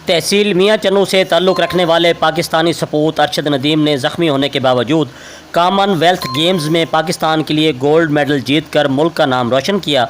تحصیل میاں چنو سے تعلق رکھنے والے پاکستانی سپوت ارشد ندیم نے زخمی ہونے کے باوجود کامن ویلتھ گیمز میں پاکستان کے لیے گولڈ میڈل جیت کر ملک کا نام روشن کیا۔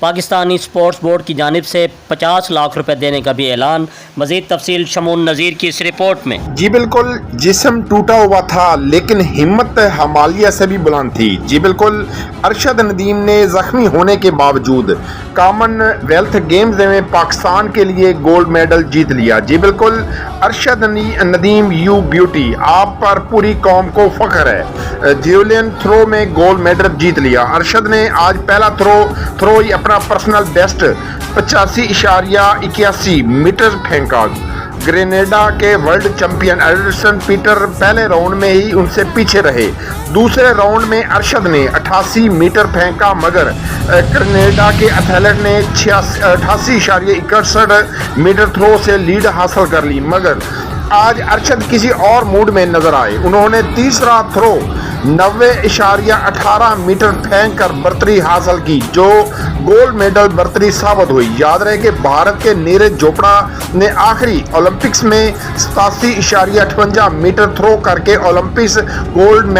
پاکستانی سپورٹس بورڈ کی جانب سے 50 لاکھ روپے دینے کا بھی اعلان۔ مزید تفصیل شمون نذیر کی اس رپورٹ میں۔ جی بالکل، جسم ٹوٹا ہوا تھا لیکن ہمت ہمالیہ سے بھی بلند تھی۔ جی بالکل، ارشد ندیم نے زخمی ہونے کے باوجود کامن ویلتھ گیمز میں پاکستان کے لیے گولڈ میڈل جیت لیا۔ جی بالکل، ارشد ندیم یو بیوٹی، آپ پر پوری قوم کو فخر ہے۔ جیولین تھرو میں گولڈ میڈل جیت لیا۔ ارشد نے آج پہلا تھرو ہی اپنا پرسنل بیسٹ 85.81 میٹر پھینکا۔ گرینیڈا کے ورلڈ چیمپئن ایڈرسن پیٹر پہلے راؤنڈ میں ہی ان سے پیچھے رہے۔ دوسرے راؤنڈ میں ارشد نے 88 میٹر پھینکا مگر گرینیڈا کے ایتھلیٹ نے 88.61 میٹر تھرو سے لیڈ حاصل کر لی، مگر آج ارشد کسی اور موڈ میں نظر آئے۔ انہوں نے تیسرا تھرو 90.18 میٹر پھینک کر برتری حاصل کی، جو گولڈ میڈل برتری ثابت ہوئی۔ یاد رہے کہ بھارت کے نیرج چوپڑا نے آخری اولمپکس میں 87.58 میٹر تھرو کر کے اولمپکس گولڈ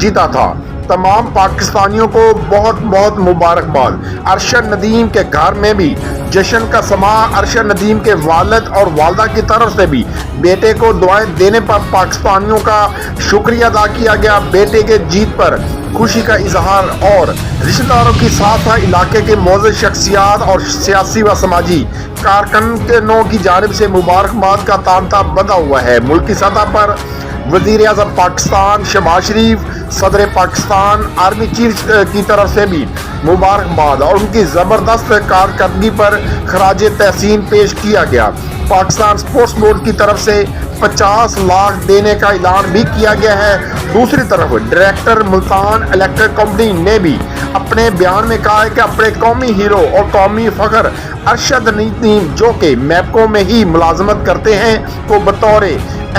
جیتا تھا۔ تمام پاکستانیوں کو بہت بہت مبارکباد۔ ارشد ندیم کے گھر میں بھی جشن کا سما۔ ارشد ندیم کے والد اور والدہ کی طرف سے بھی بیٹے کو دعائیں دینے پر پاکستانیوں کا شکریہ ادا کیا گیا۔ بیٹے کے جیت پر خوشی کا اظہار اور رشتہ داروں کے ساتھ علاقے کے معزز شخصیات اور سیاسی و سماجی کارکنوں کی جانب سے مبارکباد کا تانتا بندھا ہوا ہے۔ ملکی سطح پر وزیر اعظم پاکستان شہباز شریف، صدر پاکستان، آرمی چیف کی طرف سے بھی مبارکباد اور ان کی زبردست کارکردگی پر خراج تحسین پیش کیا گیا۔ پاکستان سپورٹس بورڈ کی طرف سے 50 لاکھ دینے کا اعلان بھی کیا گیا ہے۔ دوسری طرف ڈائریکٹر ملتان الیکٹرک کمپنی نے بھی اپنے بیان میں کہا ہے کہ اپنے قومی ہیرو اور قومی فخر ارشد ندیم، جو کہ میپکو میں ہی ملازمت کرتے ہیں، کو بطور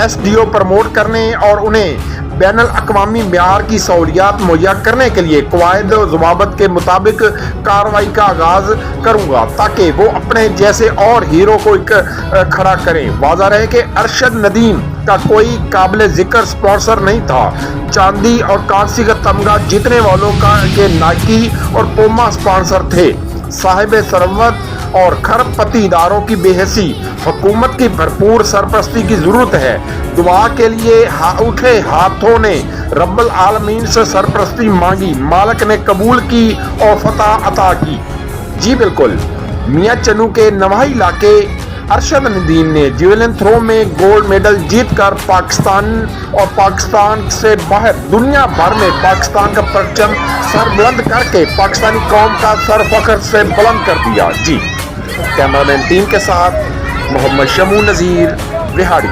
SDO پروموٹ کرنے اور انہیں بین الاقوامی معیار کی سہولیات مہیا کرنے کے لیے قواعد و ضوابط کے مطابق کارروائی کا آغاز کروں گا تاکہ وہ اپنے جیسے اور ہیرو کو کھڑا کریں۔ واضح رہے کہ ارشد ندیم کا کوئی قابل ذکر سپانسر نہیں تھا۔ چاندی اور کانسی کا تمغہ جیتنے والوں کے نائکی اور پوما سپانسر تھے۔ صاحب ثروت اور کھرب پتی اداروں کی بے حسی حکومت کی بھرپور سرپرستی کی ضرورت ہے۔ دعا کے لیے اٹھے ہاتھوں نے رب العالمین سے سرپرستی مانگی، مالک نے قبول کی اور فتح عطا کی۔ جی بالکل، میاں چنو کے نواحی علاقے ارشد ندیم نے جیولین تھرو میں گولڈ میڈل جیت کر پاکستان سے باہر دنیا بھر میں پاکستان کا پرچم سر بلند کر کے پاکستانی قوم کا سر فخر سے بلند کر دیا۔ جی، کیمرہ مین ٹیم کے ساتھ محمد شمون نذیر، وہاڑی۔